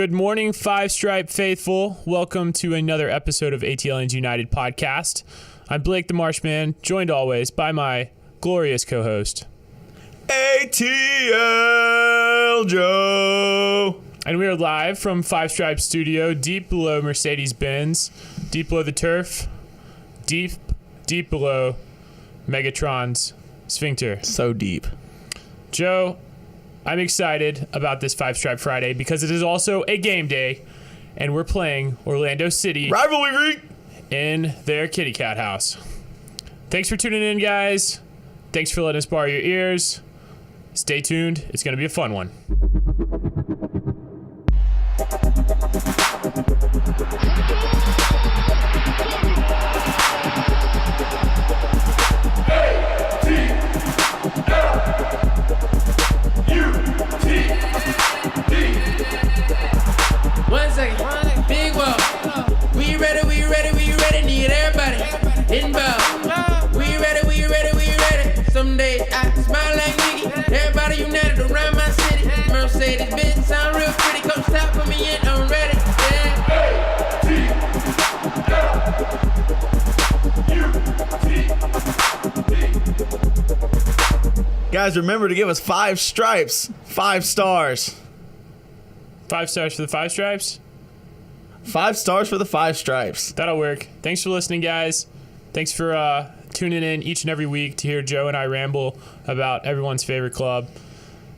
Good morning, Five Stripe faithful. Welcome to another episode of ATLN's United podcast. I'm Blake the Marshman, joined always by my glorious co-host, ATL Joe. And we are live from Five Stripe Studio, deep below Mercedes-Benz, deep below the turf, deep below Megatron's sphincter. So deep. Joe, I'm excited about this Five Stripe Friday because it is also a game day, and we're playing Orlando City Rivalry in their kitty cat house. Thanks for tuning in, guys. Thanks for letting us borrow your ears. Stay tuned. It's going to be a fun one. One second, big wall. We ready, need everybody involved. We ready. Someday I smile like Nicky. Everybody united around my city. Mercedes-Benz sound real pretty. Come stop for me and I'm ready. Guys, remember to give us 5 stripes, 5 stars. 5 stars for the Five Stripes? 5 stars for the 5 stripes. That'll work. Thanks for listening, guys. Thanks for tuning in each and every week to hear Joe and I ramble about everyone's favorite club.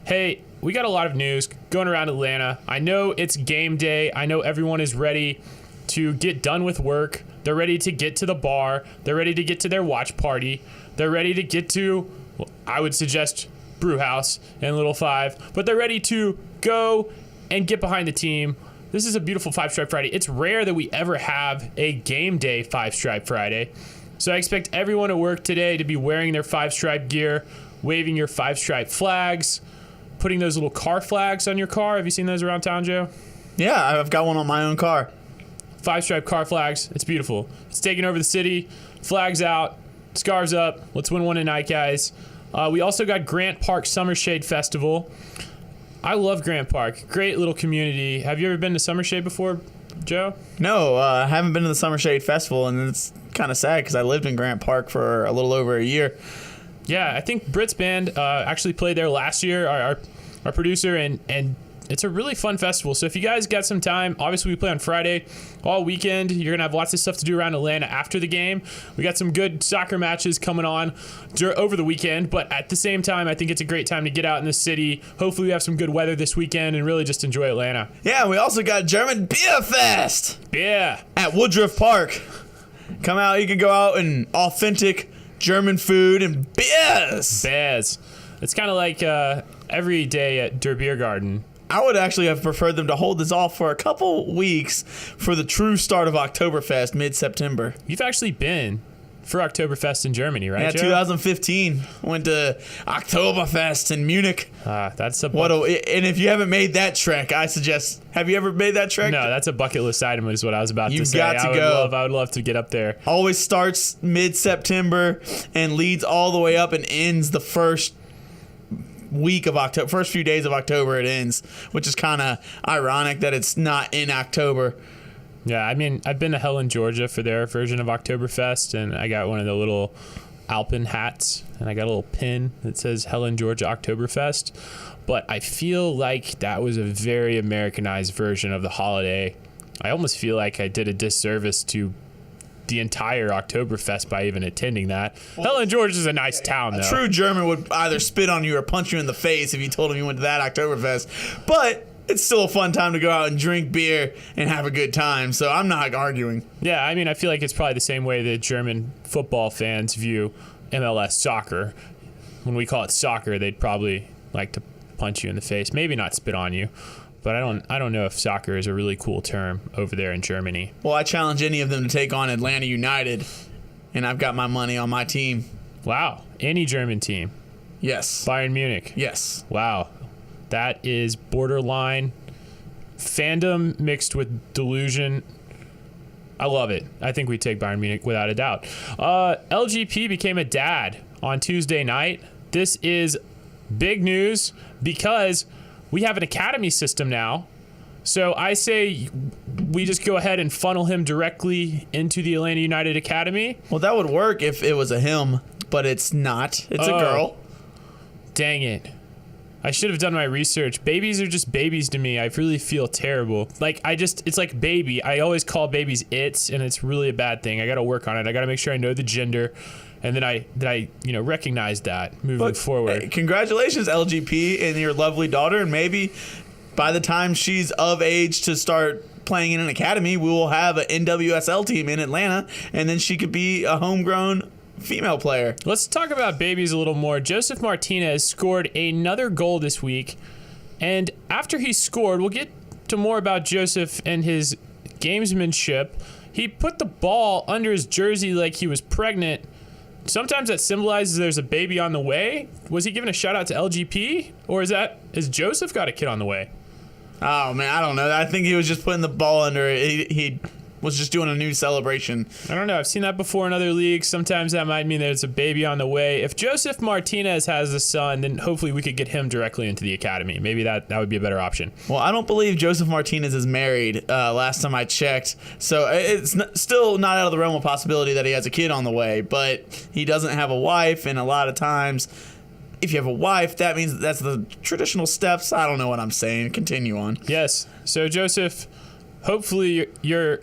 Hey, we got a lot of news going around Atlanta. I know it's game day. I know everyone is ready to get done with work. They're ready to get to the bar. They're ready to get to their watch party. They're ready to get to, well, I would suggest Brew House and Little Five, but they're ready to go and get behind the team. This is a beautiful Five Stripe Friday. It's rare that we ever have a game day Five Stripe Friday. So I expect everyone at work today to be wearing their Five Stripe gear, waving your Five Stripe flags, putting those little car flags on your car. Have you seen those around town, Joe? Yeah, I've got one on my own car. Five Stripe car flags. It's beautiful. It's taking over the city. Flags out. Scarves up. Let's win one tonight, guys. We also got Grant Park Summer Shade Festival. I love Grant Park. Great little community. Have you ever been to Summer Shade before, Joe? No, I haven't been to the Summer Shade Festival, and it's kind of sad because I lived in Grant Park for a little over a year. Yeah, I think Britt's band actually played there last year, our producer, and it's a really fun festival. So if you guys got some time, obviously we play on Friday all weekend. You're going to have lots of stuff to do around Atlanta after the game. We got some good soccer matches coming on over the weekend, but at the same time, I think it's a great time to get out in the city. Hopefully we have some good weather this weekend and really just enjoy Atlanta. Yeah, we also got German Beer Fest. Yeah. At Woodruff Park. Come out, you can go out and authentic German food and beers. Beers. It's kind of like every day at Der Beer Garden. I would actually have preferred them to hold this off for a couple weeks for the true start of Oktoberfest mid-September. You've actually been for Oktoberfest in Germany, right, Yeah, Joe? 2015. Went to Oktoberfest in Munich. That's a and if you haven't made that trek, I suggest, have you ever made that trek? No, that's a bucket list item is what I was about to say. You've got to go. I would love to get up there. Always starts mid-September and leads all the way up and ends the first week of October, first few days of October it ends, which is kind of ironic that it's not in October. Yeah, I mean, I've been to Helen, Georgia for their version of Oktoberfest, and I got one of the little Alpen hats, and I got a little pin that says Helen, Georgia Oktoberfest, but I feel like that was a very Americanized version of the holiday. I almost feel like I did a disservice to the entire Oktoberfest by even attending that. Helen, Georgia is a nice town, though. A true German would either spit on you or punch you in the face if you told him you went to that Oktoberfest. But it's still a fun time to go out and drink beer and have a good time, so I'm not arguing. Yeah, I mean, I feel like it's probably the same way that German football fans view MLS soccer. When we call it soccer, they'd probably like to punch you in the face. Maybe not spit on you. But I don't know if soccer is a really cool term over there in Germany. Well, I challenge any of them to take on Atlanta United, and I've got my money on my team. Wow. Any German team. Yes. Bayern Munich. Yes. Wow. That is borderline fandom mixed with delusion. I love it. I think we take Bayern Munich without a doubt. LGP became a dad on Tuesday night. This is big news because we have an academy system now So I say we just go ahead and funnel him directly into the Atlanta United Academy. Well, that would work if it was a him, but it's not. It's a girl. Dang it. I should have done my research. Babies are just babies to me. I really feel terrible. It's like baby. I always call babies its, and it's really a bad thing. I got to work on it. I got to make sure I know the gender, and then I recognize that moving forward. Hey, congratulations, LGP, and your lovely daughter, and maybe by the time she's of age to start playing in an academy, we will have an NWSL team in Atlanta, and then she could be a homegrown female player. Let's talk about babies a little more. Josef Martinez scored another goal this week, and after he scored, we'll get to more about Josef and his gamesmanship. He put the ball under his jersey like he was pregnant. Sometimes that symbolizes there's a baby on the way. Was he giving a shout out to LGP, or is Josef got a kid on the way? Oh man, I don't know. I think he was just putting the ball under it. He was just doing a new celebration. I don't know. I've seen that before in other leagues. Sometimes that might mean there's a baby on the way. If Josef Martinez has a son, then hopefully we could get him directly into the academy. Maybe that would be a better option. Well, I don't believe Josef Martinez is married last time I checked. So it's still not out of the realm of possibility that he has a kid on the way. But he doesn't have a wife, and a lot of times if you have a wife, that means that's the traditional steps. I don't know what I'm saying. Continue on. Yes. So, Josef, hopefully you're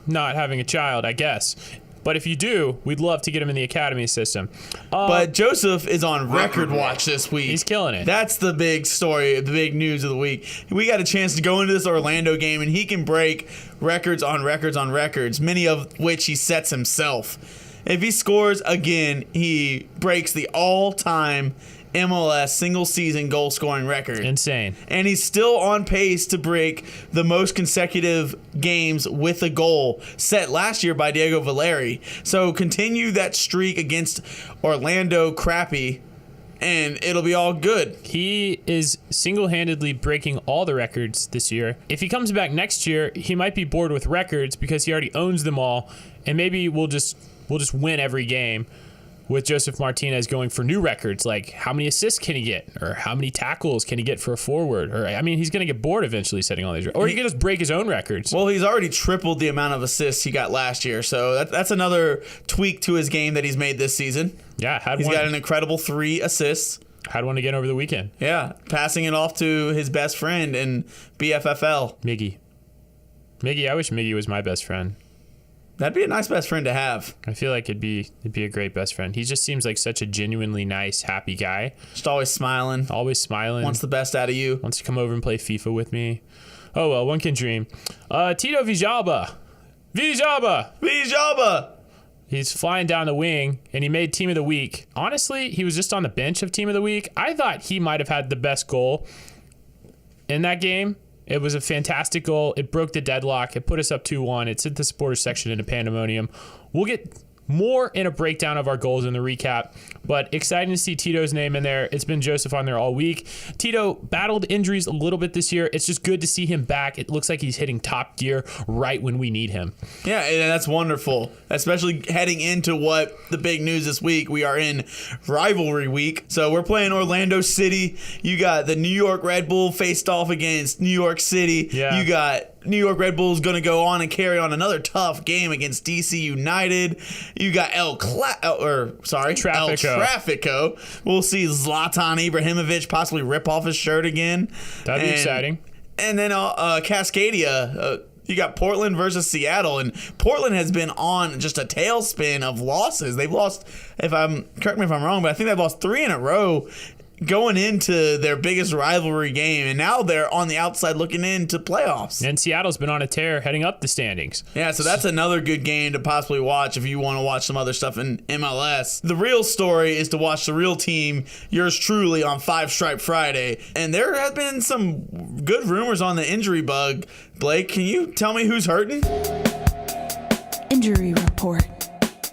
not having a child, I guess. But if you do, we'd love to get him in the academy system. But Josef is on record watch this week. He's killing it. That's the big story, the big news of the week. We got a chance to go into this Orlando game, and he can break records on records on records, many of which he sets himself. If he scores again, he breaks the all-time MLS single-season goal-scoring record. Insane. And he's still on pace to break the most consecutive games with a goal set last year by Diego Valeri. So continue that streak against Orlando crappy, and it'll be all good. He is single-handedly breaking all the records this year. If he comes back next year, he might be bored with records because he already owns them all, and maybe we'll just win every game with Josef Martinez going for new records, like how many assists can he get, or how many tackles can he get for a forward, or I mean, he's going to get bored eventually setting all these, or he can just break his own records. Well, he's already tripled the amount of assists he got last year, so that's another tweak to his game that he's made this season. Yeah, he's got an incredible 3 assists. Had one again over the weekend. Yeah, passing it off to his best friend in BFFL. Miggy, I wish Miggy was my best friend. That'd be a nice best friend to have. I feel like it'd be a great best friend. He just seems like such a genuinely nice, happy guy. Just always smiling. Wants the best out of you. Wants to come over and play FIFA with me. Oh, well, one can dream. Tito Villalba. He's flying down the wing, and he made Team of the Week. Honestly, he was just on the bench of Team of the Week. I thought he might have had the best goal in that game. It was a fantastic goal. It broke the deadlock. It put us up 2-1. It sent the supporters section into pandemonium. We'll get more in a breakdown of our goals in the recap, but exciting to see Tito's name in there. It's been Josef on there all week. Tito battled injuries a little bit this year. It's just good to see him back. It looks like he's hitting top gear right when we need him. Yeah, and that's wonderful, especially heading into what the big news this week. We are in rivalry week, so we're playing Orlando City. You got the New York Red Bull faced off against New York City. Yeah. You got New York Red Bull is going to go on and carry on another tough game against DC United. You got El Trafico. We'll see Zlatan Ibrahimovic possibly rip off his shirt again. That'd be exciting. And then Cascadia. You got Portland versus Seattle, and Portland has been on just a tailspin of losses. They've lost, correct me if I'm wrong, but I think they've lost 3 in a row going into their biggest rivalry game, and now they're on the outside looking into playoffs. And Seattle's been on a tear heading up the standings. Yeah, so that's another good game to possibly watch if you want to watch some other stuff in MLS. The real story is to watch the real team, yours truly, on 5 Stripe Friday. And there have been some good rumors on the injury bug. Blake, can you tell me who's hurting? Injury report.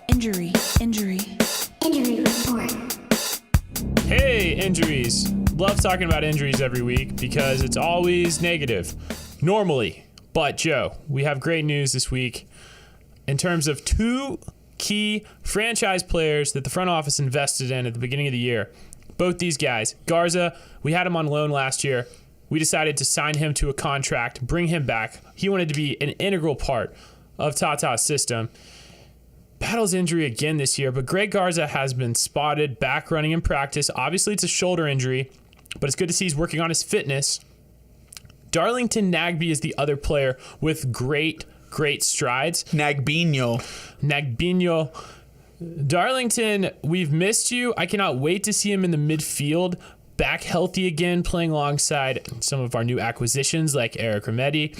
Injury report. Hey, injuries. Love talking about injuries every week because it's always negative, normally. But, Joe, we have great news this week in terms of 2 key franchise players that the front office invested in at the beginning of the year. Both these guys. Garza, we had him on loan last year. we decided to sign him to a contract, bring him back. He wanted to be an integral part of Tata's system. Battles injury again this year, but Greg Garza has been spotted back running in practice. Obviously, it's a shoulder injury, but it's good to see he's working on his fitness. Darlington Nagbe is the other player with great strides. Nagbinho. Darlington, we've missed you. I cannot wait to see him in the midfield, back healthy again, playing alongside some of our new acquisitions like Eric Remedi.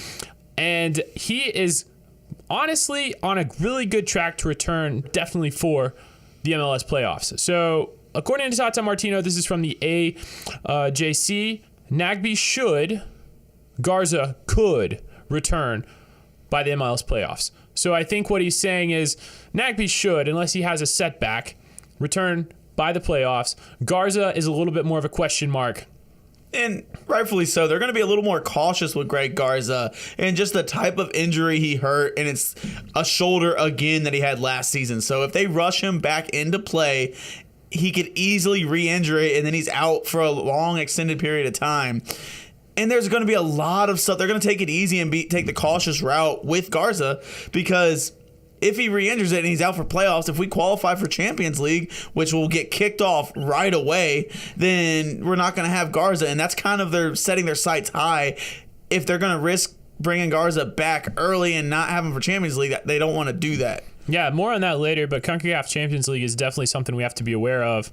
And he is honestly on a really good track to return, definitely for the MLS playoffs. So, according to Tata Martino, this is from the AJC, Nagbe should, Garza could return by the MLS playoffs. So I think what he's saying is Nagbe should, unless he has a setback, return by the playoffs. Garza is a little bit more of a question mark. And rightfully so. They're going to be a little more cautious with Greg Garza and just the type of injury he hurt, and it's a shoulder again that he had last season. So if they rush him back into play, he could easily re-injure it, and then he's out for a long extended period of time. And there's going to be a lot of stuff. They're going to take it easy and take the cautious route with Garza, because if he re-injures it and he's out for playoffs, if we qualify for Champions League, which will get kicked off right away, then we're not going to have Garza. And that's kind of they're setting their sights high. If they're going to risk bringing Garza back early and not have him for Champions League, they don't want to do that. Yeah, more on that later, but CONCACAF Champions League is definitely something we have to be aware of.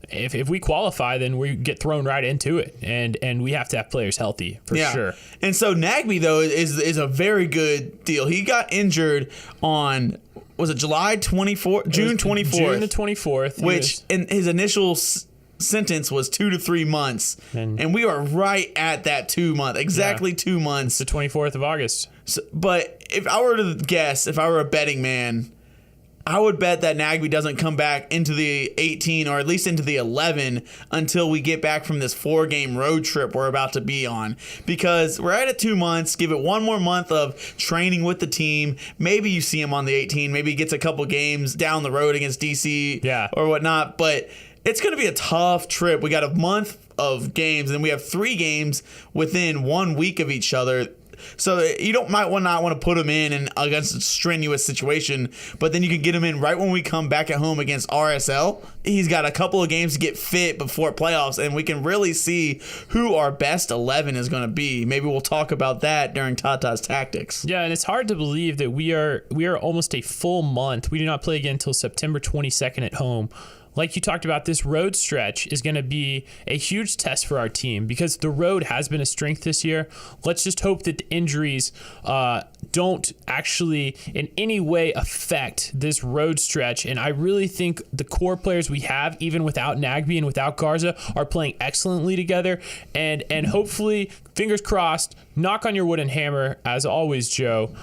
If we qualify, then we get thrown right into it, and we have to have players healthy for sure. And so Nagbe, though, is a very good deal. He got injured on, was it July 24th? June 24th. June the 24th. Which, in his initial sentence was 2 to 3 months. And we are right at that 2 month, exactly 2 months. The 24th of August. So, but if I were to guess, if I were a betting man, I would bet that Nagbe doesn't come back into the 18 or at least into the 11 until we get back from this 4-game road trip we're about to be on. Because we're at 2 months. Give it one more month of training with the team. Maybe you see him on the 18. Maybe he gets a couple games down the road against DC or whatnot. But it's going to be a tough trip. We got a month of games, and we have 3 games within 1 week of each other. So you might not want to put him in against a strenuous situation, but then you can get him in right when we come back at home against RSL. He's got a couple of games to get fit before playoffs, and we can really see who our best 11 is going to be. Maybe we'll talk about that during Tata's Tactics. Yeah, and it's hard to believe that we are almost a full month. We do not play again until September 22nd at home. Like you talked about, this road stretch is going to be a huge test for our team because the road has been a strength this year. Let's just hope that the injuries don't actually in any way affect this road stretch. And I really think the core players we have, even without Nagbe and without Garza, are playing excellently together. And hopefully, fingers crossed, knock on your wooden hammer, as always, Joe.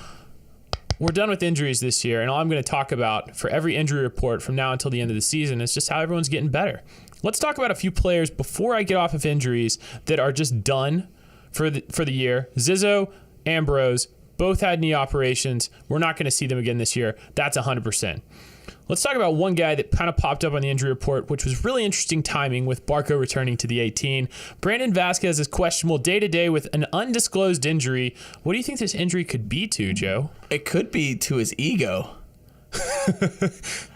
We're done with injuries this year, and all I'm going to talk about for every injury report from now until the end of the season is just how everyone's getting better. Let's talk about a few players before I get off of injuries that are just done for the year. Zizzo, Ambrose, both had knee operations. We're not going to see them again this year. That's 100%. Let's talk about one guy that kind of popped up on the injury report, which was really interesting timing with Barco returning to the 18. Brandon Vasquez is questionable day-to-day with an undisclosed injury. What do you think this injury could be to, Joe? It could be to his ego.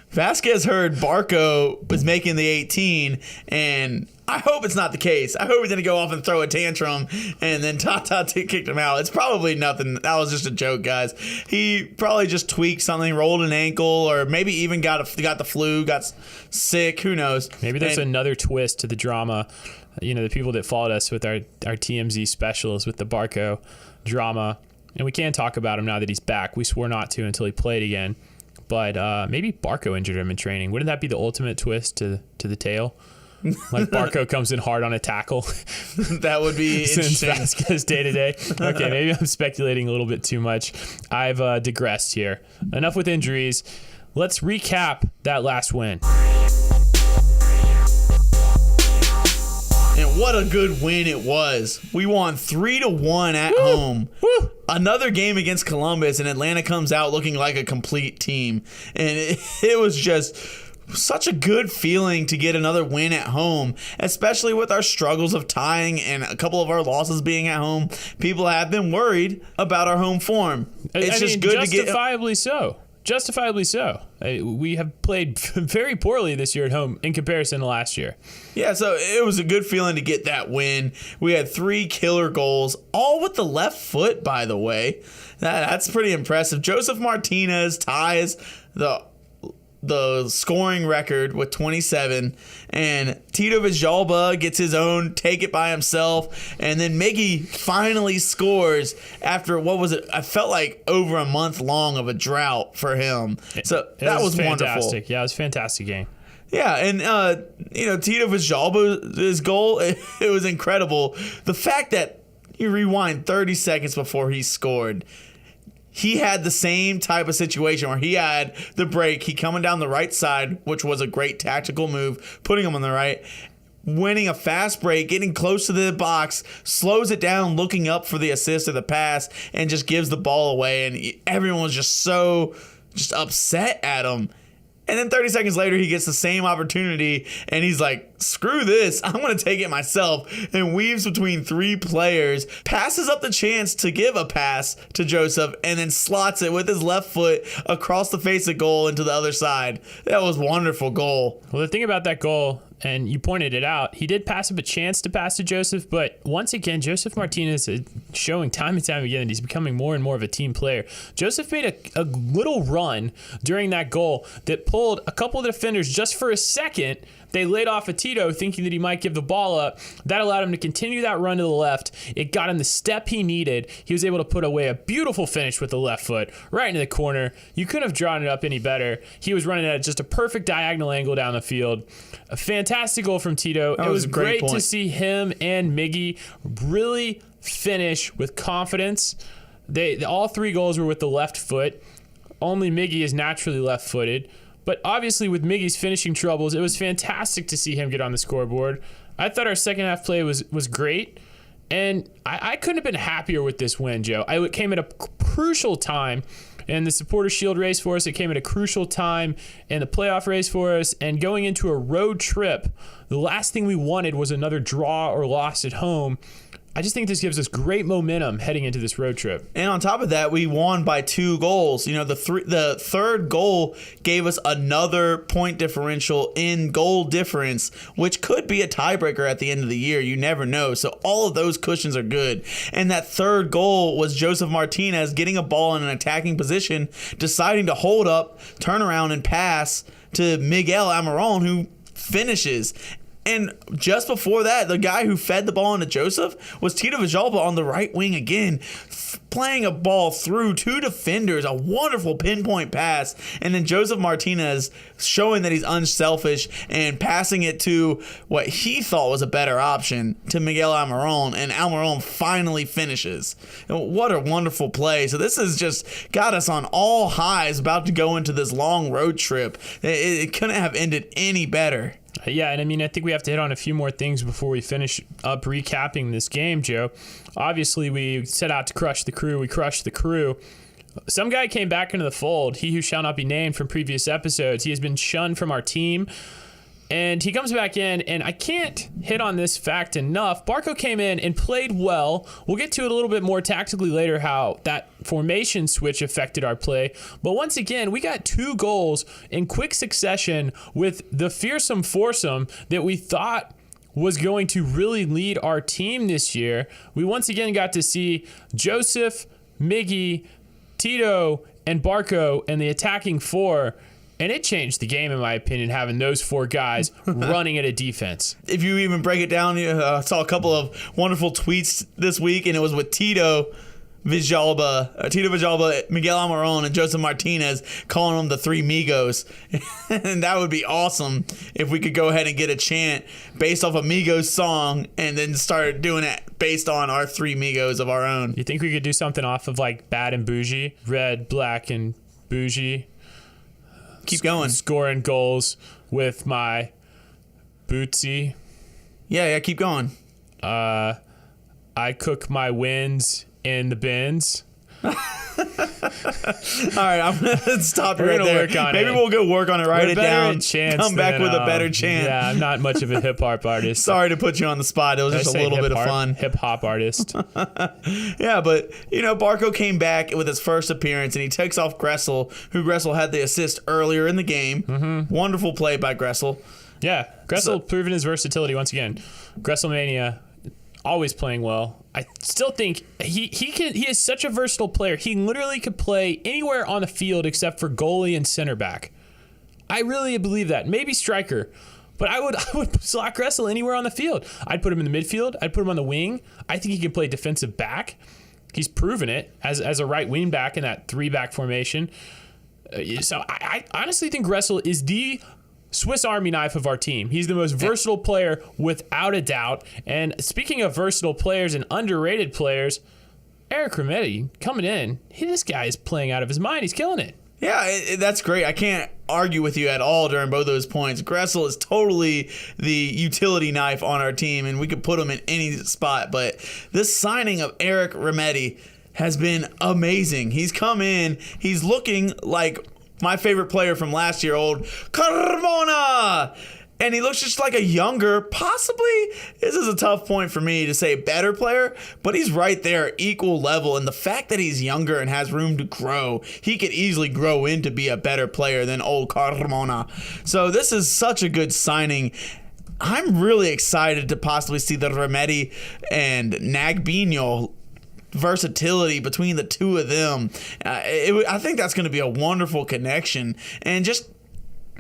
Vasquez heard Barco was making the 18, and I hope it's not the case. I hope he didn't go off and throw a tantrum, and then Tata kicked him out. It's probably nothing. That was just a joke, guys. He probably just tweaked something, rolled an ankle, or maybe even got the flu, got sick. Who knows? Maybe there's another twist to the drama. You know, the people that followed us with our TMZ specials with the Barco drama, and we can't talk about him now that he's back. We swore not to until he played again. But maybe Barco injured him in training. Wouldn't that be the ultimate twist to the tale? Like Barco comes in hard on a tackle. That would be interesting. Vasquez day to day. Okay, maybe I'm speculating a little bit too much. I've digressed here. Enough with injuries. Let's recap that last win. And what a good win it was. We won 3-1 at home. Woo. Another game against Columbus, and Atlanta comes out looking like a complete team. And it was just such a good feeling to get another win at home, especially with our struggles of tying and a couple of our losses being at home. People have been worried about our home form. It's just good to get. Justifiably so. Justifiably so. We have played very poorly this year at home in comparison to last year. Yeah, so it was a good feeling to get that win. We had 3 killer goals, all with the left foot, by the way. That's pretty impressive. Josef Martinez ties the scoring record with 27, and Tito Villalba gets his own take it by himself, and then Miggy finally scores after what was it? I felt like over a month long of a drought for him. So that was fantastic. Wonderful. Yeah, it was a fantastic game. Yeah, and Tito Villalba's goal, it was incredible. The fact that you rewind 30 seconds before he scored. He had the same type of situation where he had the break. He coming down the right side, which was a great tactical move, putting him on the right, winning a fast break, getting close to the box, slows it down, looking up for the assist or the pass, and just gives the ball away. And everyone was just upset at him. And then 30 seconds later, he gets the same opportunity, and he's like, screw this, I'm going to take it myself, and weaves between 3 players, passes up the chance to give a pass to Josef, and then slots it with his left foot across the face of goal into the other side. That was a wonderful goal. Well, the thing about that goal, and you pointed it out, he did pass up a chance to pass to Josef, but once again, Josef Martinez is showing time and time again that he's becoming more and more of a team player. Josef made a little run during that goal that pulled a couple of defenders just for a second. They laid off a Tito thinking that he might give the ball up. That allowed him to continue that run to the left. It got him the step he needed. He was able to put away a beautiful finish with the left foot right into the corner. You couldn't have drawn it up any better. He was running at just a perfect diagonal angle down the field. A fantastic goal from Tito. It was great to see him and Miggy really finish with confidence. All 3 goals were with the left foot. Only Miggy is naturally left-footed. But obviously with Miggy's finishing troubles, it was fantastic to see him get on the scoreboard. I thought our second half play was great. And I couldn't have been happier with this win, Joe. It came at a crucial time in the Supporters Shield race for us. It came at a crucial time in the playoff race for us. And going into a road trip, the last thing we wanted was another draw or loss at home. I just think this gives us great momentum heading into this road trip. And on top of that, we won by 2 goals. The third goal gave us another point differential in goal difference, which could be a tiebreaker at the end of the year. You never know. So all of those cushions are good. And that third goal was Josef Martinez getting a ball in an attacking position, deciding to hold up, turn around, and pass to Miguel Almiron, who finishes. And just before that, the guy who fed the ball into Josef was Tito Villalba on the right wing again, playing a ball through 2 defenders, a wonderful pinpoint pass, and then Josef Martinez showing that he's unselfish and passing it to what he thought was a better option to Miguel Almiron, and Almiron finally finishes. And what a wonderful play. So this has just got us on all highs about to go into this long road trip. It couldn't have ended any better. Yeah, and I think we have to hit on a few more things before we finish up recapping this game, Joe. Obviously, we set out to crush the Crew. We crushed the Crew. Some guy came back into the fold, he who shall not be named from previous episodes. He has been shunned from our team. And he comes back in, and I can't hit on this fact enough. Barco came in and played well. We'll get to it a little bit more tactically later, how that formation switch affected our play. But once again, we got 2 goals in quick succession with the fearsome foursome that we thought was going to really lead our team this year. We once again got to see Josef, Miggy, Tito, and Barco and the attacking 4. And it changed the game, in my opinion, having those 4 guys running at a defense. If you even break it down, I saw a couple of wonderful tweets this week, and it was with Tito Villalba, Miguel Almiron, and Josef Martinez, calling them the 3 Migos. And that would be awesome if we could go ahead and get a chant based off a Migos song and then start doing it based on our 3 Migos of our own. You think we could do something off of like Bad and Bougie? Red, Black, and Bougie? Keep going. Scoring goals with my bootsy. Yeah, keep going. I cook my wins in the bins. All right, I'm gonna stop We're right gonna there. work on Maybe it. we'll go work on it, write We're it better down, at chants come back than, with a better chant. Yeah, I'm not much of a hip hop artist. Sorry to put you on the spot. It was just a little bit of fun. Hip hop artist. Yeah, but Barco came back with his first appearance, and he takes off Gressel, who Gressel had the assist earlier in the game. Mm-hmm. Wonderful play by Gressel. Yeah, Gressel proving his versatility once again. Gresselmania, always playing well. I still think he is such a versatile player. He literally could play anywhere on the field except for goalie and center back. I really believe that. Maybe striker. But I would slot Gressel anywhere on the field. I'd put him in the midfield. I'd put him on the wing. I think he can play defensive back. He's proven it as a right wing back in that 3-back formation. So I honestly think Gressel is the Swiss Army knife of our team. He's the most versatile player without a doubt. And speaking of versatile players and underrated players, Eric Remetti coming in. This guy is playing out of his mind. He's killing it. Yeah, that's great. I can't argue with you at all during both those points. Gressel is totally the utility knife on our team, and we could put him in any spot. But this signing of Eric Remetti has been amazing. He's come in. He's looking like my favorite player from last year, old Carmona. And he looks just like a younger, possibly, this is a tough point for me to say better player, but he's right there, equal level. And the fact that he's younger and has room to grow, he could easily grow into be a better player than old Carmona. So this is such a good signing. I'm really excited to possibly see the Remetti and Nagbino versatility between the two of them. I think that's going to be a wonderful connection. And just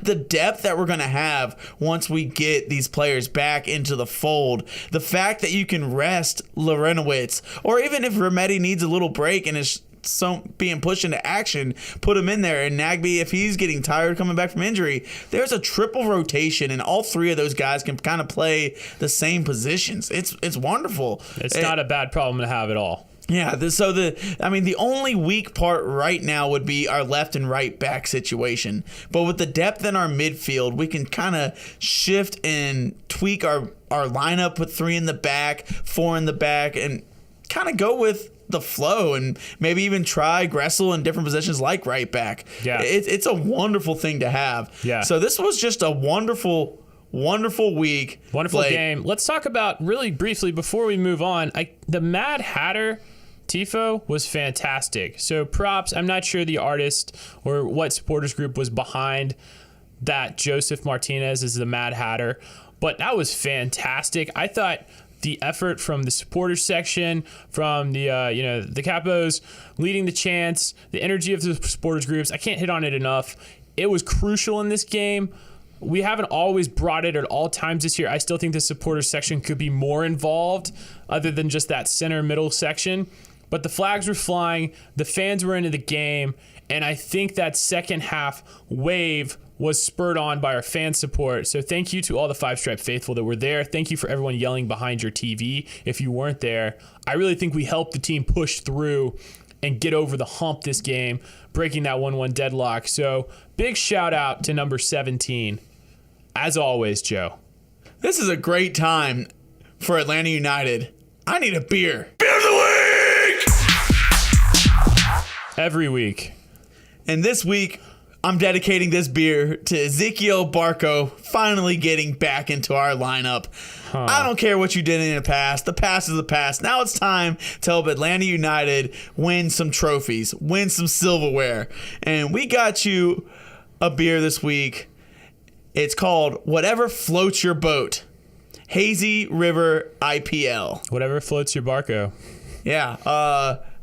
the depth that we're going to have once we get these players back into the fold. The fact that you can rest Lorenowitz, or even if Remetti needs a little break and is being pushed into action, put him in there. And Nagbe, if he's getting tired coming back from injury, there's a triple rotation, and all three of those guys can kind of play the same positions. It's wonderful. It's not a bad problem to have at all. Yeah, the only weak part right now would be our left and right back situation. But with the depth in our midfield, we can kind of shift and tweak our lineup, put 3 in the back, 4 in the back, and kind of go with the flow, and maybe even try Gressel in different positions like right back. Yeah. It's a wonderful thing to have. Yeah. So this was just a wonderful week. Wonderful game. Let's talk about, really briefly, before we move on, the Mad Hatter Tifo was fantastic. So props. I'm not sure the artist or what supporters group was behind that Josef Martinez is the Mad Hatter, but that was fantastic. I thought the effort from the supporters section, from the the capos leading the chants, the energy of the supporters groups, I can't hit on it enough. It was crucial in this game. We haven't always brought it at all times this year. I still think the supporters section could be more involved other than just that center middle section. But the flags were flying, the fans were into the game, and I think that second half wave was spurred on by our fan support. So thank you to all the Five Stripe faithful that were there. Thank you for everyone yelling behind your TV if you weren't there. I really think we helped the team push through and get over the hump this game, breaking that 1-1 deadlock. So big shout out to number 17. As always, Joe. This is a great time for Atlanta United. I need a beer. Beer of the week! Every week. And this week, I'm dedicating this beer to Ezekiel Barco finally getting back into our lineup. I don't care what you did in the past. The past is the past. Now it's time to help Atlanta United win some trophies, win some silverware. And we got you a beer this week. It's called Whatever Floats Your Boat. Hazy River IPL. Whatever floats your Barco. Yeah.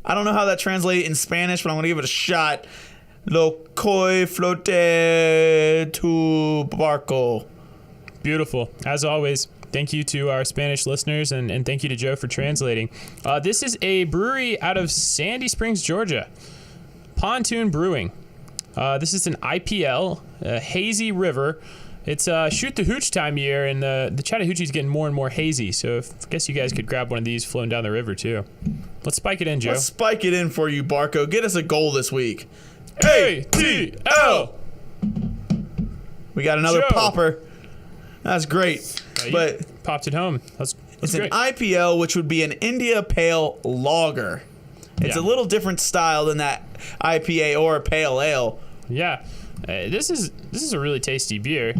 I don't know how that translates in Spanish, but I'm going to give it a shot. Lo que flote tu barco. Beautiful. As always, thank you to our Spanish listeners, and thank you to Joe for translating. This is a brewery out of Sandy Springs, Georgia. Pontoon Brewing. This is an IPL, Hazy River. It's shoot the hooch time of year, and the Chattahoochee's getting more and more hazy. So I guess you guys could grab one of these flowing down the river too. Let's spike it in, Joe. Let's spike it in for you, Barco. Get us a goal this week. ATL. We got another Joe. popper. That's great. But popped it home. That's it's great. an IPL, which would be an India Pale Lager. It's Yeah. a little different style than that IPA or a pale ale. Yeah. This is a really tasty beer.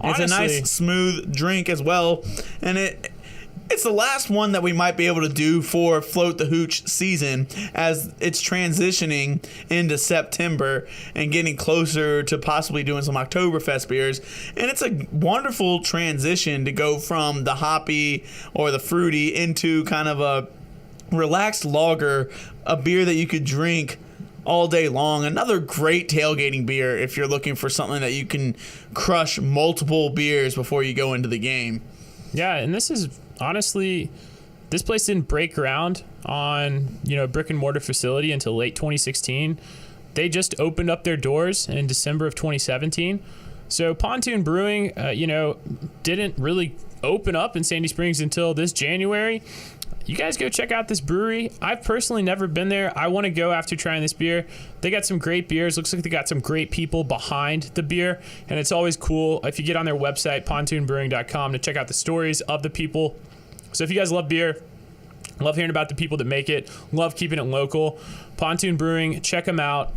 It's a nice smooth drink as well, and it's the last one that we might be able to do for Float the Hooch season, as it's transitioning into September and getting closer to possibly doing some Oktoberfest beers. And it's a wonderful transition to go from the hoppy or the fruity into kind of a relaxed lager, a beer that you could drink all day long. Another great tailgating beer if you're looking for something that you can crush multiple beers before you go into the game. Yeah, and this is honestly, this place didn't break ground on, brick and mortar facility until late 2016. They just opened up their doors in December of 2017. So Pontoon Brewing, didn't really open up in Sandy Springs until this January. You guys go check out this brewery. I've personally never been there. I want to go after trying this beer. They got some great beers. Looks like they got some great people behind the beer. And it's always cool if you get on their website, pontoonbrewing.com, to check out the stories of the people. So if you guys love beer, love hearing about the people that make it, love keeping it local, Pontoon Brewing, check them out.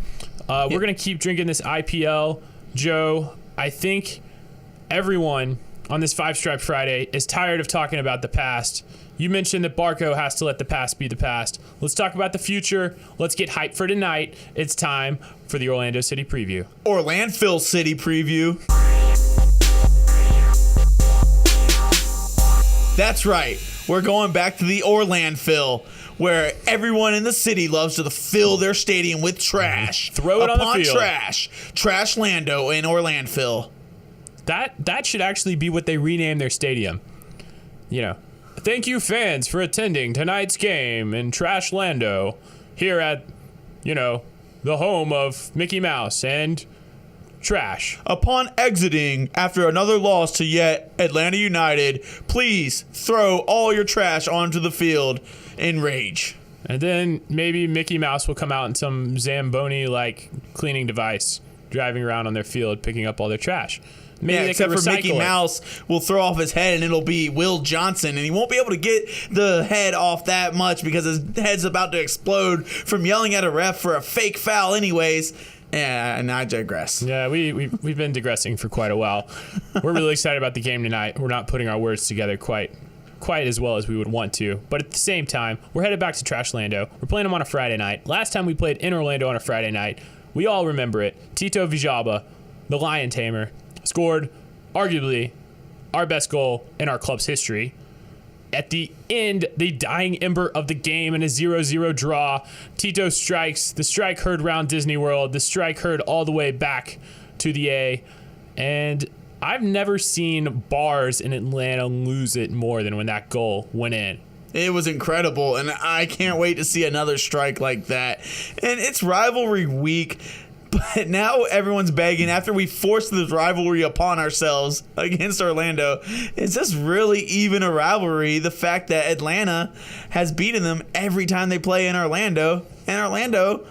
We're going to keep drinking this IPL. Joe, I think everyone on this Five Stripe Friday is tired of talking about the past. You mentioned that Barco has to let the past be the past. Let's talk about the future. Let's get hyped for tonight. It's time for the Orlando City Preview. Orlandfill City Preview. That's right. We're going back to the Orlandfill, where everyone in the city loves to fill their stadium with trash. Throw it on the field. Trash. Trashlando in Orlandfill. That should actually be what they rename their stadium. Thank you, fans, for attending tonight's game in Trashlando here at, the home of Mickey Mouse and trash. Upon exiting after another loss to yet Atlanta United, please throw all your trash onto the field in rage. And then maybe Mickey Mouse will come out in some Zamboni-like cleaning device, driving around on their field, picking up all their trash. Maybe they except could for Mickey recycle it. Mouse will throw off his head and it'll be Will Johnson, and he won't be able to get the head off that much because his head's about to explode from yelling at a ref for a fake foul anyways. And I digress. Yeah, we've been digressing for quite a while. We're really excited about the game tonight. We're not putting our words together quite as well as we would want to. But at the same time, we're headed back to Trashlando. We're playing them on a Friday night. Last time we played in Orlando on a Friday night, we all remember it. Tito Vijaba, the Lion Tamer, scored arguably our best goal in our club's history. At the end, the dying ember of the game in a 0-0 draw, Tito strikes. The strike heard round Disney World. The strike heard all the way back to the A. And I've never seen bars in Atlanta lose it more than when that goal went in. It was incredible, and I can't wait to see another strike like that. And it's rivalry week. But now everyone's begging, after we forced this rivalry upon ourselves against Orlando, it's just really even a rivalry. The fact that Atlanta has beaten them every time they play in Orlando, and Orlando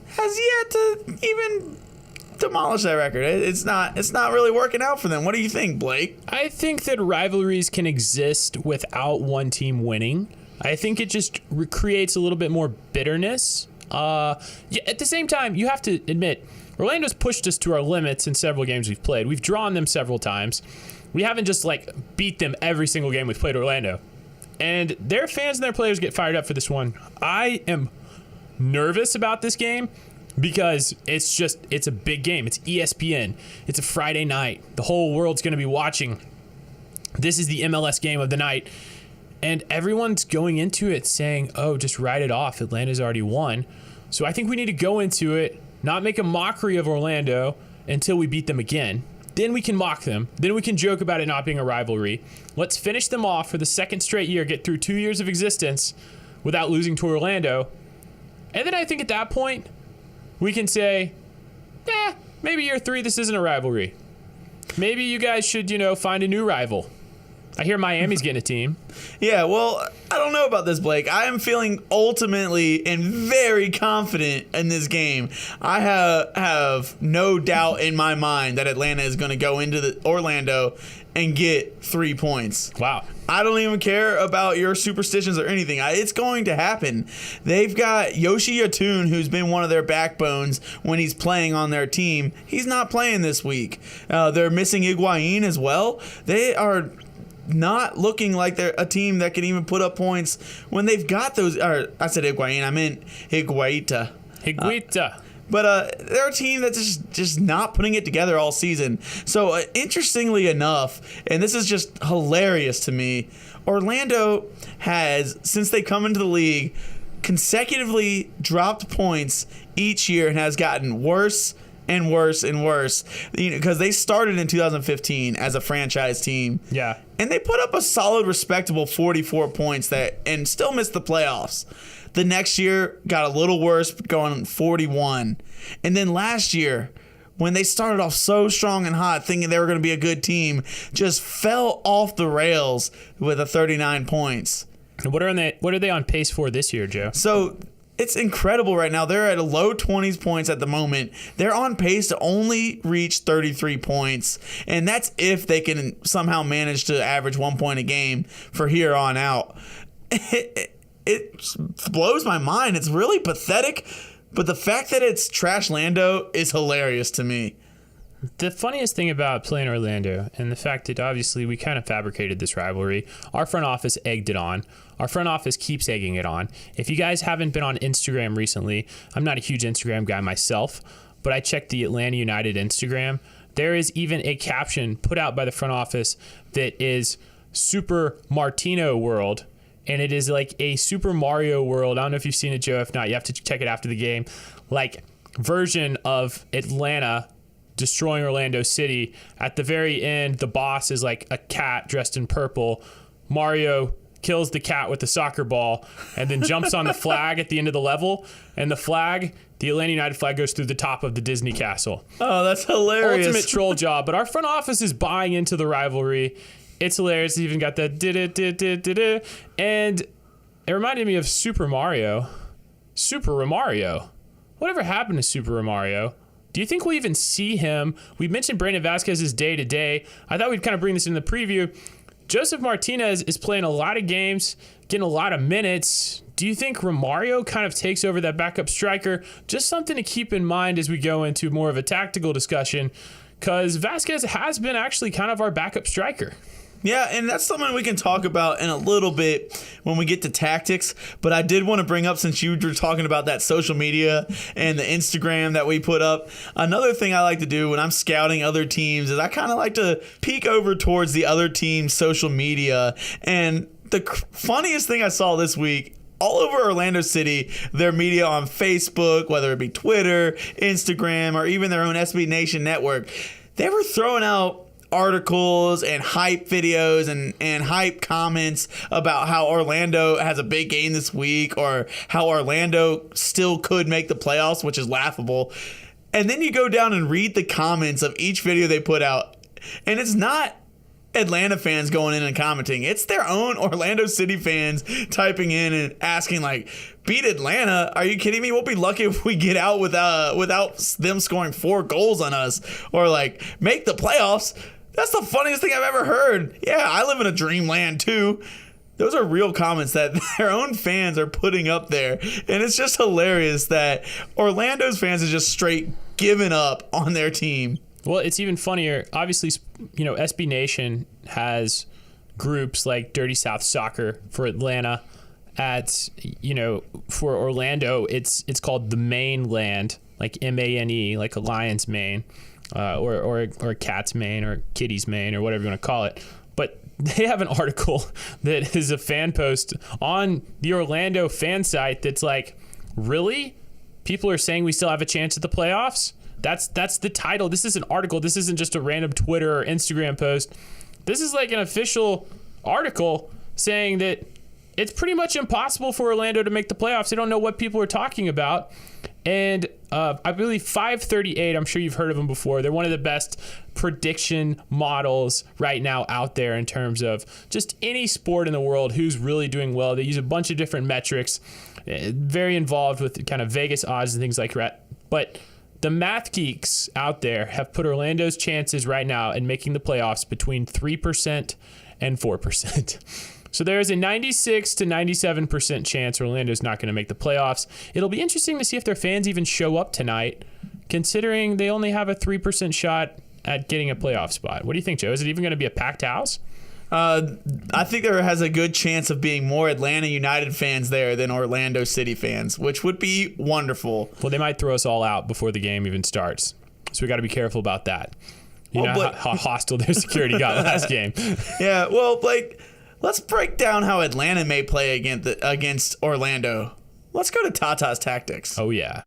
has yet to even demolish that record. It's not really working out for them. What do you think, Blake? I think that rivalries can exist without one team winning. I think it just creates a little bit more bitterness. At the same time, you have to admit, Orlando's pushed us to our limits in several games we've played. We've drawn them several times. We haven't just beat them every single game we've played Orlando. And their fans and their players get fired up for this one. I am nervous about this game because it's a big game. It's ESPN. It's a Friday night. The whole world's going to be watching. This is the MLS game of the night. And everyone's going into it saying, oh, just write it off. Atlanta's already won. So I think we need to go into it, not make a mockery of Orlando until we beat them again. Then we can mock them. Then we can joke about it not being a rivalry. Let's finish them off for the second straight year, get through 2 years of existence without losing to Orlando. And then I think at that point, we can say, maybe year 3, this isn't a rivalry. Maybe you guys should, find a new rival. I hear Miami's getting a team. Yeah, well, I don't know about this, Blake. I am feeling ultimately and very confident in this game. I have no doubt in my mind that Atlanta is going to go into Orlando and get 3 points. Wow. I don't even care about your superstitions or anything. It's going to happen. They've got Yoshi Yatun, who's been one of their backbones when he's playing on their team. He's not playing this week. They're missing Higuain as well. They are not looking like they're a team that can even put up points when they've got those. Or I said Higuain, I meant Higuaita. But they're a team that's just not putting it together all season. So interestingly enough, and this is just hilarious to me, Orlando has, since they come into the league, consecutively dropped points each year and has gotten worse and worse and worse. Because they started in 2015 as a franchise team. Yeah. And they put up a solid, respectable 44 points and still missed the playoffs. The next year got a little worse, going 41. And then last year, when they started off so strong and hot, thinking they were going to be a good team, just fell off the rails with a 39 points. What are they on pace for this year, Joe? So it's incredible right now. They're at a low 20s points at the moment. They're on pace to only reach 33 points. And that's if they can somehow manage to average 1 point a game for here on out. It blows my mind. It's really pathetic, but the fact that it's Trash Lando is hilarious to me. The funniest thing about playing Orlando, and the fact that obviously we kind of fabricated this rivalry, our front office egged it on. Our front office keeps egging it on. If you guys haven't been on Instagram recently, I'm not a huge Instagram guy myself, but I checked the Atlanta United Instagram. There is even a caption put out by the front office that is Super Martino World. And it is like a Super Mario World. I don't know if you've seen it, Joe. If not, you have to check it after the game. Like version of Atlanta destroying Orlando City. At the very end, the boss is like a cat dressed in purple. Mario kills the cat with the soccer ball and then jumps on the flag at the end of the level. And the flag, the Atlanta United flag, goes through the top of the Disney castle. Oh, that's hilarious. Ultimate troll job. But our front office is buying into the rivalry. It's hilarious. It's even got that did. And it reminded me of Super Mario. Super Mario. Whatever happened to Super Mario? Do you think we'll even see him? We mentioned Brandon Vasquez's day-to-day. I thought we'd kind of bring this in the preview. Josef Martinez is playing a lot of games, getting a lot of minutes. Do you think Romario kind of takes over that backup striker? Just something to keep in mind as we go into more of a tactical discussion, because Vasquez has been actually kind of our backup striker. Yeah, and that's something we can talk about in a little bit when we get to tactics. But I did want to bring up, since you were talking about that social media and the Instagram that we put up, another thing I like to do when I'm scouting other teams is I kind of like to peek over towards the other team's social media. And the funniest thing I saw this week, all over Orlando City, their media on Facebook, whether it be Twitter, Instagram, or even their own SB Nation network, they were throwing out articles and hype videos and hype comments about how Orlando has a big game this week, or how Orlando still could make the playoffs, which is laughable. And then you go down and read the comments of each video they put out, and it's not Atlanta fans going in and commenting. It's their own Orlando City fans typing in and asking, like, beat Atlanta? Are you kidding me? We'll be lucky if we get out without them scoring 4 goals on us. Or, like, make the playoffs. That's the funniest thing I've ever heard. Yeah, I live in a dreamland too. Those are real comments that their own fans are putting up there. And it's just hilarious that Orlando's fans are just straight giving up on their team. Well, it's even funnier. Obviously, you know, SB Nation has groups like Dirty South Soccer for Atlanta. For Orlando, it's called the Mainland, like MANE, like a lion's mane. Or a cat's mane or kitty's mane or whatever you want to call it. But they have an article that is a fan post on the Orlando fan site that's like, really? People are saying we still have a chance at the playoffs? That's the title. This is an article. This isn't just a random Twitter or Instagram post. This is like an official article saying that it's pretty much impossible for Orlando to make the playoffs. They don't know what people are talking about. And I believe 538, I'm sure you've heard of them before. They're one of the best prediction models right now out there in terms of just any sport in the world who's really doing well. They use a bunch of different metrics, very involved with kind of Vegas odds and things like that. But The math geeks out there have put Orlando's chances right now in making the playoffs between 3% and 4%. So there is a 96 to 97% chance Orlando's not going to make the playoffs. It'll be interesting to see if their fans even show up tonight, considering they only have a 3% shot at getting a playoff spot. What do you think, Joe? Is it even going to be a packed house? I think there has a good chance of being more Atlanta United fans there than Orlando City fans, which would be wonderful. Well, they might throw us all out before the game even starts. So we got to be careful about that. You know how hostile their security got last game. Yeah, well, Blake, let's break down how Atlanta may play against Orlando. Let's go to Tata's tactics. Oh, yeah.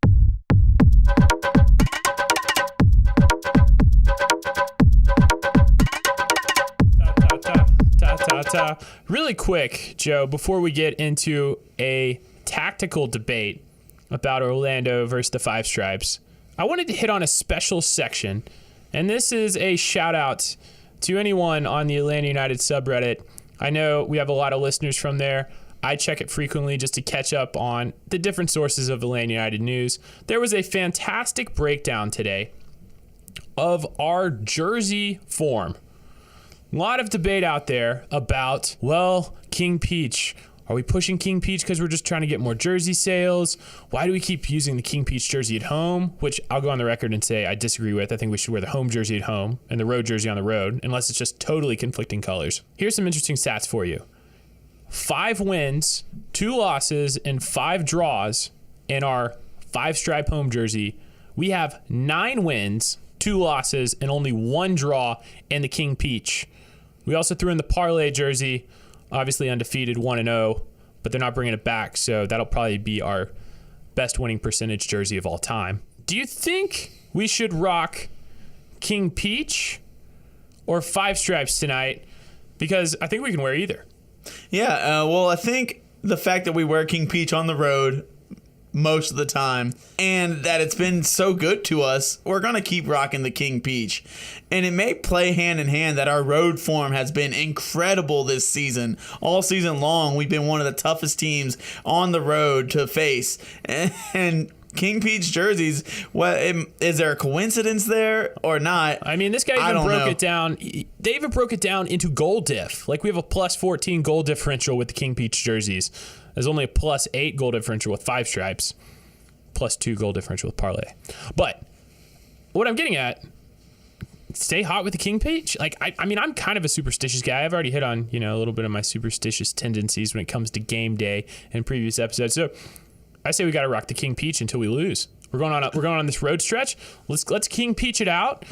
Really quick, Joe, before we get into a tactical debate about Orlando versus the Five Stripes, I wanted to hit on a special section, and this is a shout out to anyone on the Atlanta United subreddit. I know we have a lot of listeners from there. I check it frequently just to catch up on the different sources of Atlanta United news. There was a fantastic breakdown today of our jersey form. A lot of debate out there about, well, King Peach. Are we pushing King Peach because we're just trying to get more jersey sales? Why do we keep using the King Peach jersey at home? Which I'll go on the record and say I disagree with. I think we should wear the home jersey at home and the road jersey on the road, unless it's just totally conflicting colors. Here's some interesting stats for you. 5 wins, 2 losses, and 5 draws in our 5-stripe home jersey. We have 9 wins, 2 losses, and only 1 draw in the King Peach. We also threw in the parlay jersey, obviously undefeated 1-0, but they're not bringing it back, so that'll probably be our best winning percentage jersey of all time. Do you think we should rock King Peach or 5 stripes tonight? Because I think we can wear either. Yeah, well, I think the fact that we wear King Peach on the road most of the time and that it's been so good to us, we're going to keep rocking the King Peach. And it may play hand in hand that our road form has been incredible this season. All season long, we've been one of the toughest teams on the road to face. And King Peach jerseys, is there a coincidence there or not? I mean, this guy even broke it down. They even broke it down into goal diff. Like, we have a plus 14 goal differential with the King Peach jerseys. There's only a plus 8 goal differential with 5 stripes, plus 2 goal differential with parlay. But what I'm getting at, stay hot with the King Peach. Like, I mean, I'm kind of a superstitious guy. I've already hit on, a little bit of my superstitious tendencies when it comes to game day in previous episodes. So I say we got to rock the King Peach until we lose. We're going on this road stretch. Let's King Peach it out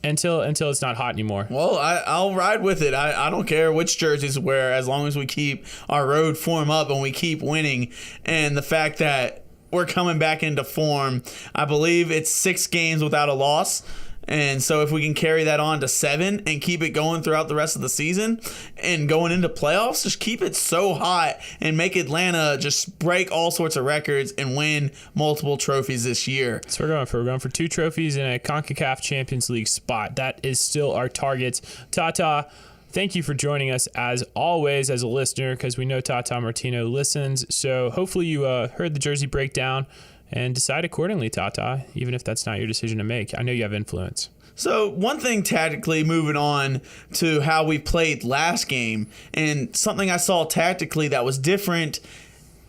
until it's not hot anymore. Well, I'll ride with it. I don't care which jerseys we wear as long as we keep our road form up and we keep winning. And the fact that we're coming back into form, I believe it's 6 games without a loss. And so if we can carry that on to 7 and keep it going throughout the rest of the season and going into playoffs, just keep it so hot and make Atlanta just break all sorts of records and win multiple trophies this year. So we're going for 2 trophies and a CONCACAF Champions League spot. That is still our target. Tata, thank you for joining us as always as a listener, because we know Tata Martino listens. So hopefully you heard the jersey breakdown and decide accordingly, Tata, even if that's not your decision to make. I know you have influence. So one thing tactically, moving on to how we played last game, and something I saw tactically that was different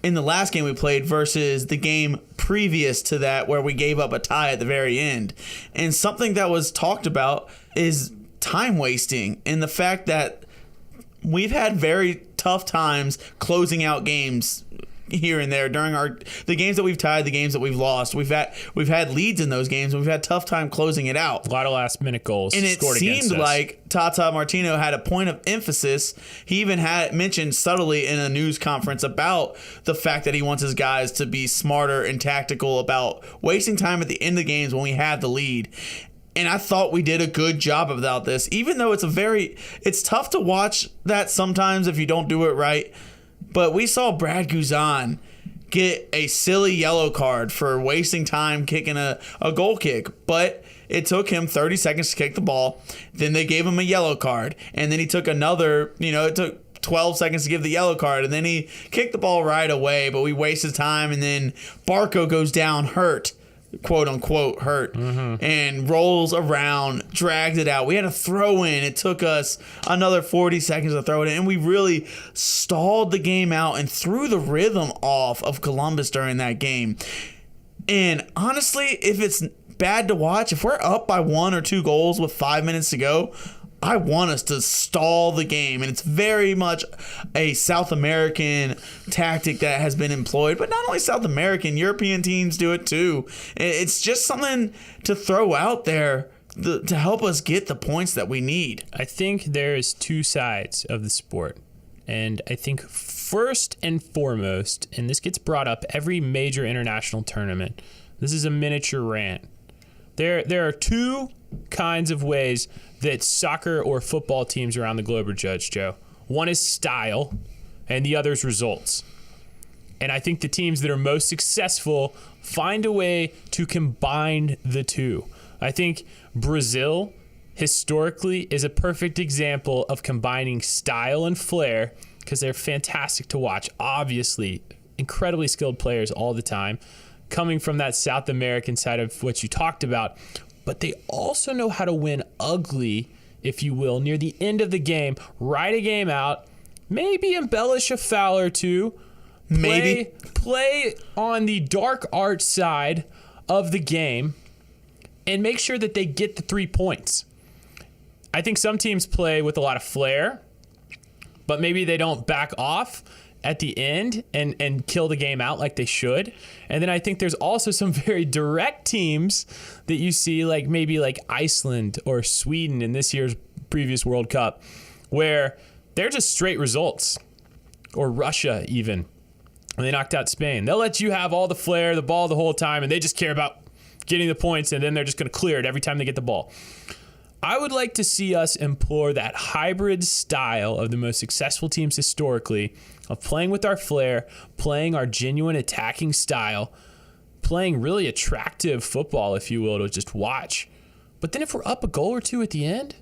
in the last game we played versus the game previous to that where we gave up a tie at the very end. And something that was talked about is time wasting and the fact that we've had very tough times closing out games here and there during the games that we've tied, the games that we've lost. We've had leads in those games, and we've had tough time closing it out. A lot of last minute goals. And it seemed like Tata Martino had a point of emphasis. He even had mentioned subtly in a news conference about the fact that he wants his guys to be smarter and tactical about wasting time at the end of games when we have the lead. And I thought we did a good job about this, even though it's tough to watch that sometimes if you don't do it right. But we saw Brad Guzan get a silly yellow card for wasting time kicking a goal kick. But it took him 30 seconds to kick the ball. Then they gave him a yellow card. And then he took another, it took 12 seconds to give the yellow card. And then he kicked the ball right away. But we wasted time. And then Barco goes down hurt. quote unquote hurt, and rolls around, drags it out. We had a throw in. It took us another 40 seconds to throw it in, and we really stalled the game out and threw the rhythm off of Columbus during that game. And honestly, if it's bad to watch, if we're up by 1 or 2 goals with 5 minutes to go, I want us to stall the game, and it's very much a South American tactic that has been employed. But not only South American, European teams do it too. It's just something to throw out there to help us get the points that we need. I think there's 2 sides of the sport, and I think first and foremost, and this gets brought up every major international tournament, this is a miniature rant. There are 2 kinds of ways that soccer or football teams around the globe are judged, Joe. One is style, and the other is results. And I think the teams that are most successful find a way to combine the 2. I think Brazil, historically, is a perfect example of combining style and flair because they're fantastic to watch. Obviously, incredibly skilled players all the time, coming from that South American side of what you talked about. But they also know how to win ugly, if you will, near the end of the game, ride a game out, maybe embellish a foul or 2, play on the dark art side of the game, and make sure that they get the 3 points. I think some teams play with a lot of flair, but maybe they don't back off at the end and kill the game out like they should. And then I think there's also some very direct teams that you see, like maybe like Iceland or Sweden in this year's previous World Cup, where they're just straight results, or Russia even, when they knocked out Spain. They'll let you have all the flair, the ball the whole time, and they just care about getting the points, and then they're just going to clear it every time they get the ball. I would like to see us employ that hybrid style of the most successful teams historically, of playing with our flair, playing our genuine attacking style, playing really attractive football, if you will, to just watch. But then if we're up a goal or 2 at the end,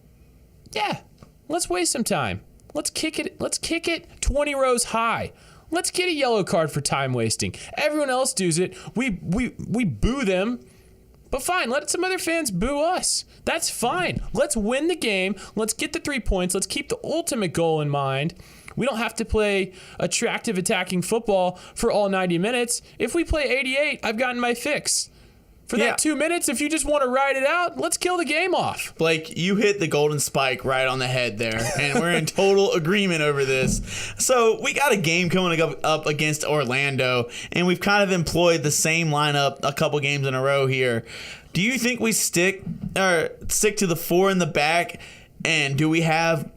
yeah, let's waste some time. Let's kick it 20 rows high. Let's get a yellow card for time wasting. Everyone else does it. We boo them. But fine, let some other fans boo us. That's fine. Let's win the game. Let's get the 3 points. Let's keep the ultimate goal in mind. We don't have to play attractive attacking football for all 90 minutes. If we play 88, I've gotten my fix. For that 2 minutes, if you just want to ride it out, let's kill the game off. Blake, you hit the golden spike right on the head there, and we're in total agreement over this. So we got a game coming up against Orlando, and we've kind of employed the same lineup a couple games in a row here. Do you think we stick to the 4 in the back, and do we have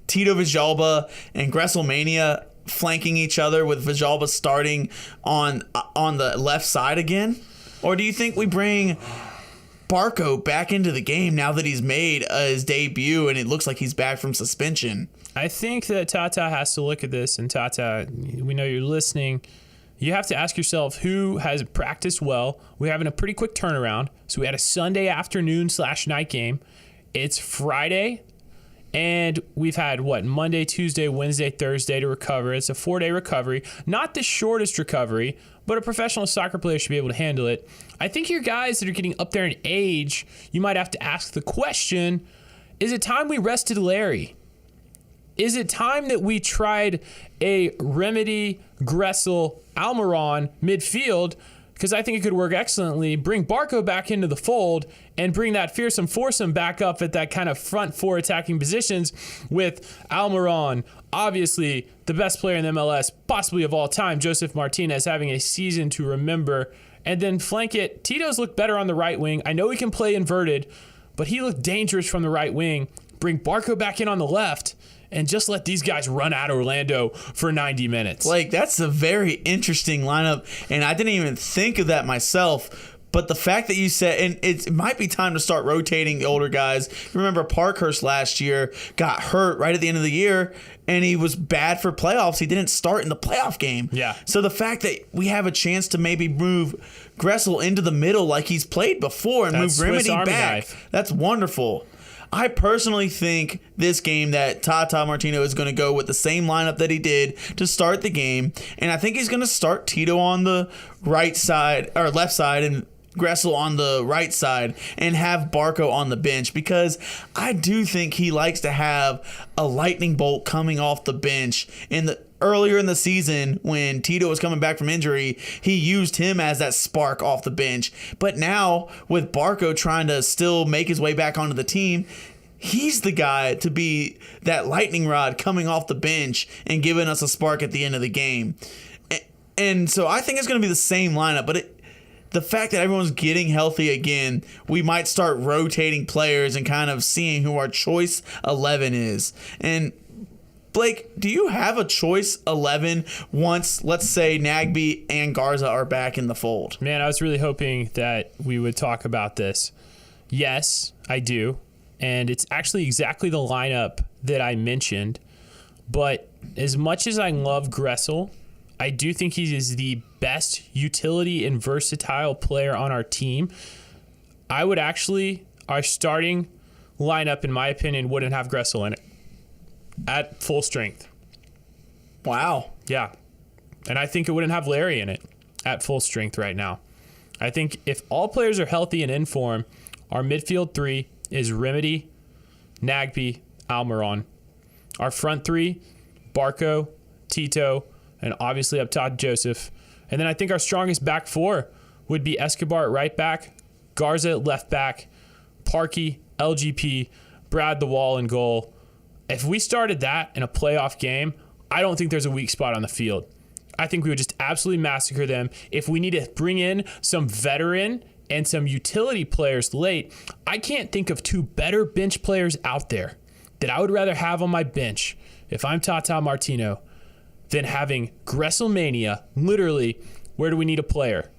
Tito Villalba and Gresselmania flanking each other with Villalba starting on the left side again? Or do you think we bring Barco back into the game now that he's made his debut and it looks like he's back from suspension? I think that Tata has to look at this, and Tata, we know you're listening. You have to ask yourself who has practiced well. We're having a pretty quick turnaround. So we had a Sunday afternoon/night game. It's Friday, and we've had, Monday, Tuesday, Wednesday, Thursday to recover. It's a 4-day recovery. Not the shortest recovery, but a professional soccer player should be able to handle it. I think your guys that are getting up there in age, you might have to ask the question, is it time we rested Larry? Is it time that we tried a Remedy, Gressel, Almiron midfield? Because I think it could work excellently. Bring Barco back into the fold and bring that fearsome foursome back up at that kind of front 4 attacking positions with Almiron, obviously the best player in the MLS, possibly of all time, Josef Martinez, having a season to remember. And then flank it. Tito's looked better on the right wing. I know he can play inverted, but he looked dangerous from the right wing. Bring Barco back in on the left and just let these guys run at Orlando for 90 minutes. Like, that's a very interesting lineup, and I didn't even think of that myself. But the fact that you said, and it might be time to start rotating the older guys. Remember, Parkhurst last year got hurt right at the end of the year, and he was bad for playoffs. He didn't start in the playoff game. Yeah. So the fact that we have a chance to maybe move Gressel into the middle like he's played before and That's move Remedy Swiss Army back, knife. that's wonderful. I personally think this game that Tata Martino is going to go with the same lineup that he did to start the game, and I think he's going to start Tito on the right side or left side, and Gressel on the right side and have Barco on the bench, because I do think he likes to have a lightning bolt coming off the bench. Earlier in the season, when Tito was coming back from injury, he used him as that spark off the bench. But now, with Barco trying to still make his way back onto the team, he's the guy to be that lightning rod coming off the bench and giving us a spark at the end of the game. And so I think it's going to be the same lineup, but the fact that everyone's getting healthy again, we might start rotating players and kind of seeing who our choice 11 is. And Blake, do you have a choice 11 once, let's say, Nagbe and Garza are back in the fold? Man, I was really hoping that we would talk about this. Yes, I do. And it's actually exactly the lineup that I mentioned. But as much as I love Gressel, I do think he is the best utility and versatile player on our team. I would actually, our starting lineup, in my opinion, wouldn't have Gressel in it at full strength. Wow. Yeah. And I think it wouldn't have Larry in it at full strength right now. I think if all players are healthy and in form, our midfield three is Remedy, Nagbe, Almiron. Our front three, Barco, Tito, and obviously up top, Josef. And then I think our strongest back four would be Escobar at right back, Garza at left back, Parkey, LGP, Brad the Wall in goal. If we started that in a playoff game, I don't think there's a weak spot on the field. I think we would just absolutely massacre them. If we need to bring in some veteran and some utility players late, I can't think of two better bench players out there that I would rather have on my bench if I'm Tata Martino than having Gresselmania. Literally, where do we need a player?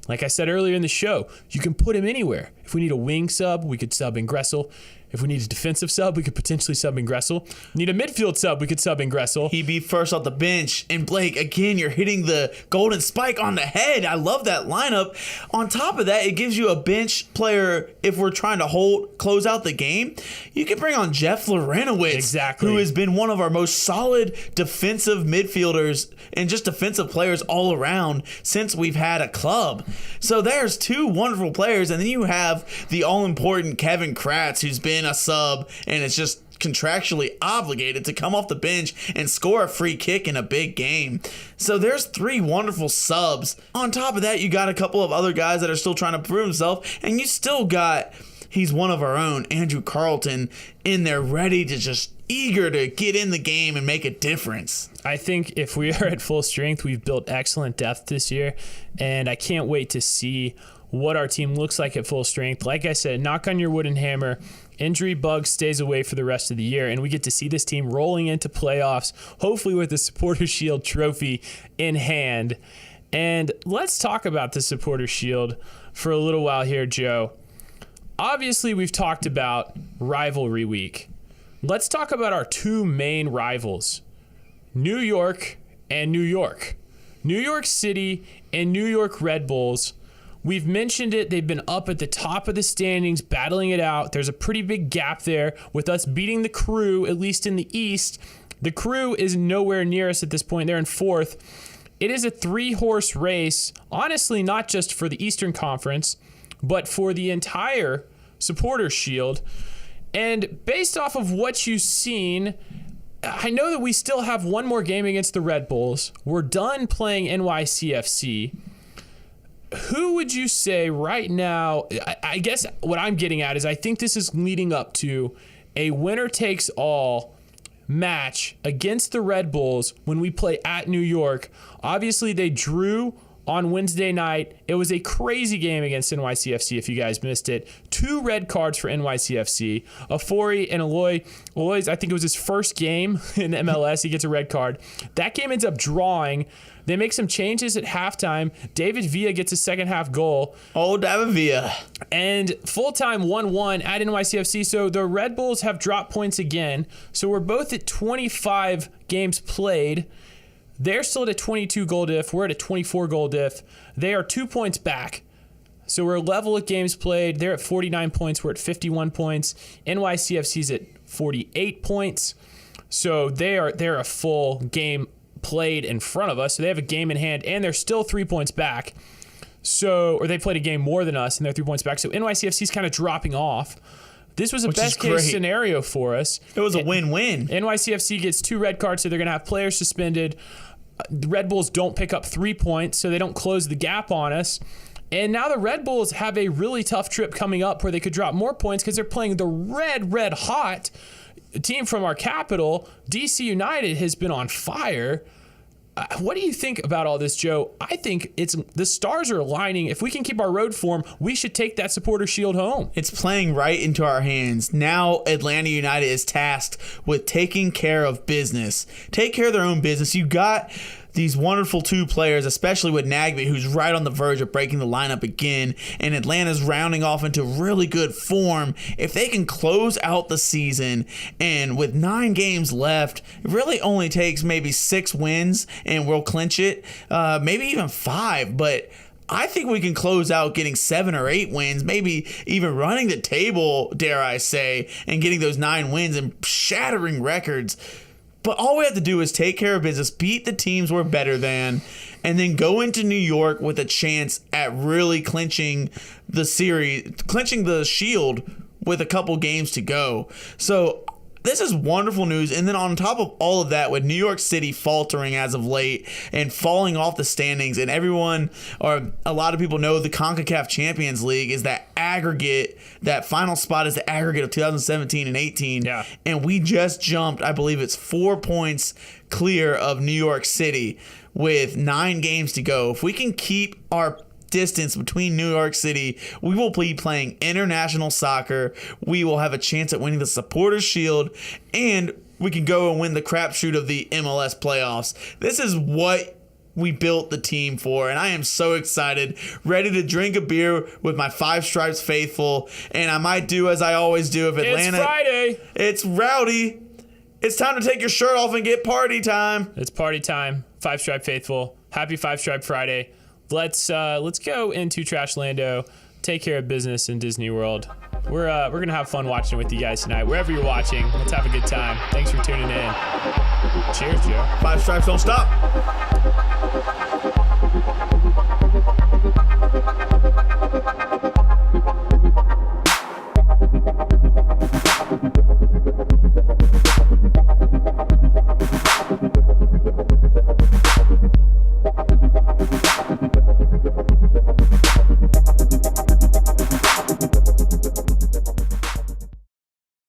Like I said earlier in the show, you can put him anywhere. If we need a wing sub, we could sub in Gressel. If we need a defensive sub, we could potentially sub in Gressel. Need a midfield sub, we could sub in Gressel. He'd be first off the bench. And Blake, again, you're hitting the golden spike on the head. I love that lineup. On top of that, it gives you a bench player if we're trying to close out the game. You can bring on Jeff Lorenowitz, exactly, who has been one of our most solid defensive midfielders and just defensive players all around since we've had a club. So there's two wonderful players. And then you have the all-important Kevin Kratz, who's been a sub and it's just contractually obligated to come off the bench and score a free kick in a big game. So there's three wonderful subs. On top of that, you got a couple of other guys that are still trying to prove himself, and you still got, he's one of our own, Andrew Carlton, in there ready to just eager to get in the game and make a difference. I think if we are at full strength, we've built excellent depth this year, and I can't wait to see what our team looks like at full strength. Like I said, knock on your wooden hammer, injury bug stays away for the rest of the year, and we get to see this team rolling into playoffs, hopefully with the Supporters Shield trophy in hand. And let's talk about the Supporters Shield for a little while here, Joe. Obviously, we've talked about rivalry week. Let's talk about our two main rivals, New York and New York. New York City and New York Red Bulls. We've mentioned it. They've been up at the top of the standings, battling it out. There's a pretty big gap there with us beating the Crew, at least in the East. The Crew is nowhere near us at this point. They're in fourth. It is a three-horse race, honestly, not just for the Eastern Conference, but for the entire Supporters Shield. And based off of what you've seen, I know that we still have one more game against the Red Bulls. We're done playing NYCFC. Who would you say right now, I guess what I'm getting at is I think this is leading up to a winner-takes-all match against the Red Bulls when we play at New York. Obviously, they drew on Wednesday night. It was a crazy game against NYCFC if you guys missed it. 2 red cards for NYCFC. Afori and Aloy. Aloy's, I think it was his first game in the MLS. He gets a red card. That game ends up drawing. They make some changes at halftime. David Villa gets a second half goal. Oh, David Villa. And full-time 1-1 at NYCFC. So the Red Bulls have dropped points again. So we're both at 25 games played. They're still at a 22 goal diff. We're at a 24 goal diff. They are 2 points back. So we're level at games played. They're at 49 points. We're at 51 points. NYCFC's at 48 points. So they're a full game played in front of us. So they have a game in hand, and they're still 3 points back. or they played a game more than us, and they're 3 points back. So NYCFC's kind of dropping off. This was a best case scenario for us. It was a win-win. NYCFC gets 2 red cards, so they're going to have players suspended. The Red Bulls don't pick up 3 points, so they don't close the gap on us. And now the Red Bulls have a really tough trip coming up where they could drop more points because they're playing the red hot team from our capital. DC United has been on fire. What do you think about all this, Joe? I think the stars are aligning. If we can keep our road form, we should take that supporter shield home. It's playing right into our hands. Now Atlanta United is tasked with taking care of business. Take care of their own business. You got these wonderful 2 players, especially with Nagbe, who's right on the verge of breaking the lineup again, and Atlanta's rounding off into really good form. If they can close out the season, and with 9 games left, it really only takes maybe 6 wins, and we'll clinch it, maybe even 5, but I think we can close out getting 7 or 8 wins, maybe even running the table, dare I say, and getting those 9 wins and shattering records. But all we have to do is take care of business, beat the teams we're better than, and then go into New York with a chance at really clinching the series, clinching the shield with a couple games to go. So this is wonderful news. And then on top of all of that, with New York City faltering as of late and falling off the standings, and everyone, or a lot of people know, the CONCACAF Champions League is that aggregate, that final spot is the aggregate of 2017 and 18. Yeah. And we just jumped, I believe it's 4 points clear of New York City with 9 games to go. If we can keep our distance between New York City, we will be playing international soccer. We will have a chance at winning the Supporters Shield, and we can go and win the crapshoot of the MLS playoffs. This is what we built the team for, and I am so excited, ready to drink a beer with my Five Stripes faithful, and I might do as I always do if Atlanta. It's Friday. It's rowdy. It's time to take your shirt off and get party time. It's party time. Five Stripe faithful. Happy Five Stripe Friday. Let's go into Trashlando, take care of business in Disney World. We're gonna have fun watching with you guys tonight. Wherever you're watching, let's have a good time. Thanks for tuning in. Cheers, Joe. Five Stripes don't stop.